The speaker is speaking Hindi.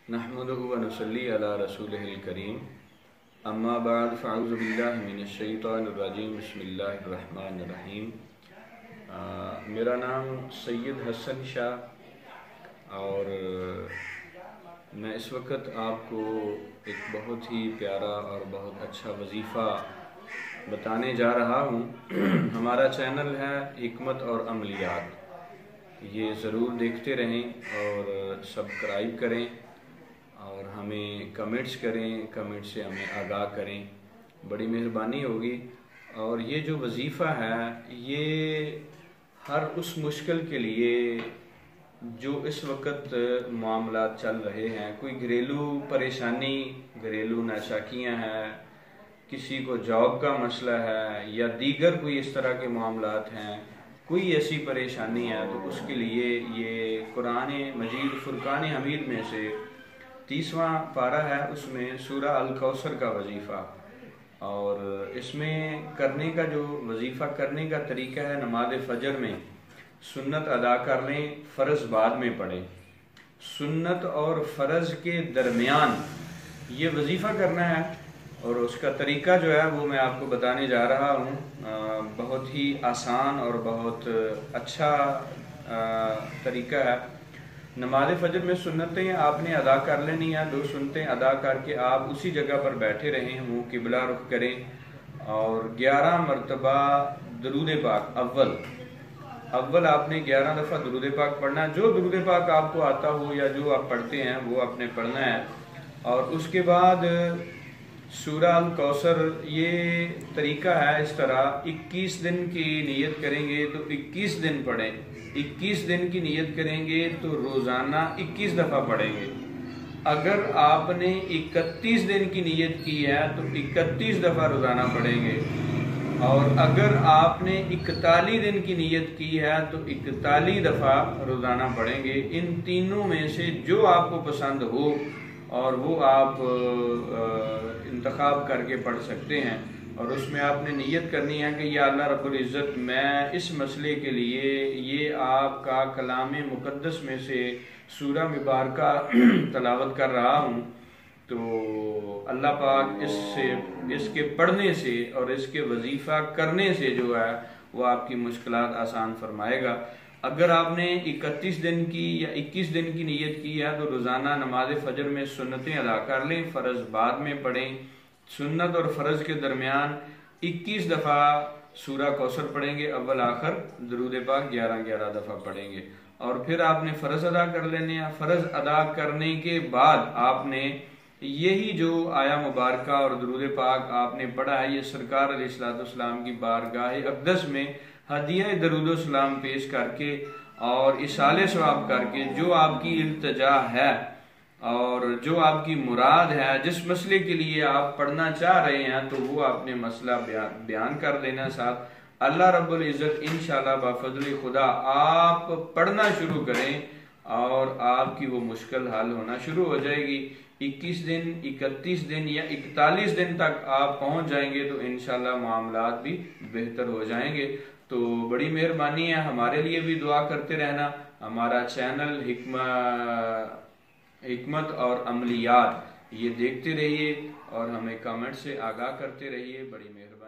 नहमदुहु व नुसल्ली अला रसूलिहिल करीम अम्मा बाद फ़अऊज़ु बिल्लाहि मिनश शैतानिर रजीम बिस्मिल्लाहिर रहमानिर रहीम। मेरा नाम सैयद हसन शाह और मैं इस वक्त आपको एक बहुत ही प्यारा और बहुत अच्छा वजीफ़ा बताने जा रहा हूँ। हमारा चैनल है हिकमत और अमलियात, ये ज़रूर देखते रहें और सब्सक्राइब करें और हमें कमेंट्स करें, कमेंट से हमें आगाह करें, बड़ी मेहरबानी होगी। और ये जो वजीफ़ा है ये हर उस मुश्किल के लिए जो इस वक्त मामला चल रहे हैं, कोई घरेलू परेशानी, घरेलू नाशाकियाँ हैं, किसी को जॉब का मसला है या दीगर कोई इस तरह के मामलात हैं, कोई ऐसी परेशानी है तो उसके लिए ये कुरान मजीद फुरकान हमीद में से 30वां पारा है, उसमें सूरा अल कौसर का वजीफ़ा। और इसमें करने का जो वजीफ़ा करने का तरीका है, नमाज फजर में सुन्नत अदा कर लें, फ़र्ज़ बाद में पढ़ें। सुन्नत और फ़र्ज़ के दरमियान ये वजीफ़ा करना है और उसका तरीका जो है वो मैं आपको बताने जा रहा हूँ। बहुत ही आसान और बहुत अच्छा तरीका है। नमाज फजर में सुन्नतें आपने अदा कर लेनी है। 2 सुन्नतें अदा करके आप उसी जगह पर बैठे रहें, मुँह किबला रुख करें और 11 मरतबा दरूद पाक अव्वल आपने 11 दफ़ा दरूद पाक पढ़ना। जो दरूद पाक आपको आता हो या जो आप पढ़ते हैं वो आपने पढ़ना है। और उसके बाद सूरा अल कौसर, ये तरीका है इस तरह, 21 दिन की नियत करेंगे तो 21 दिन पढ़ें, 21 दिन की नियत करेंगे तो रोज़ाना 21 दफ़ा पढ़ेंगे। अगर आपने 31 दिन की नियत की है तो 31 दफ़ा रोज़ाना पढ़ेंगे और अगर आपने 41 दिन की नियत की है तो 41 दफ़ा रोज़ाना पढ़ेंगे। इन तीनों में से जो आपको पसंद हो और वो आप इंतखाब करके पढ़ सकते हैं। और उसमें आपने नियत करनी है कि या अल्लाह रब्बुल इज़्ज़त, मैं इस मसले के लिए ये आपका कलाम मुक़द्दस में से सूरा मुबारका तलावत कर रहा हूँ, तो अल्लाह पाक इसके पढ़ने से और इसके वजीफ़ा करने से जो है वो आपकी मुश्किलात आसान फरमाएगा। अगर आपने 31 दिन की या 21 दिन की नियत की है तो रोज़ाना नमाज फजर में सुन्नतें अदा कर लें, फ़र्ज़ बाद में पढ़ें। सुन्नत और फ़र्ज़ के दरमियान 21 दफ़ा सूरा कौसर पढ़ेंगे, अव्वल आखिर दरूद पाक 11-11 दफ़ा पढ़ेंगे और फिर आपने फ़र्ज़ अदा कर लेने हैं। फ़र्ज़ अदा करने के बाद आपने यही जो आया मुबारका और दरूद पाक आपने पढ़ा है, ये सरकार अलैहिस्सलाम की बारगाह अक़दस में हदिया दरूद सलाम पेश करके और इशाले सवाब करके जो आपकी इल्तिजा है और जो आपकी मुराद है, जिस मसले के लिए आप पढ़ना चाह रहे हैं, तो वो आपने मसला बयान कर देना। साथ अल्लाह रब्बुल इज़्ज़त इंशाअल्लाह बाफज़ल खुदा आप पढ़ना शुरू करें और आपकी वो मुश्किल हल होना शुरू हो जाएगी। 21 दिन, 31 दिन या 41 दिन तक आप पहुंच जाएंगे तो इंशाअल्लाह मामलात भी बेहतर हो जाएंगे। तो बड़ी मेहरबानी है, हमारे लिए भी दुआ करते रहना। हमारा चैनल हिकमत और अमलियात ये देखते रहिए और हमें कमेंट से आगाह करते रहिए। बड़ी मेहरबानी।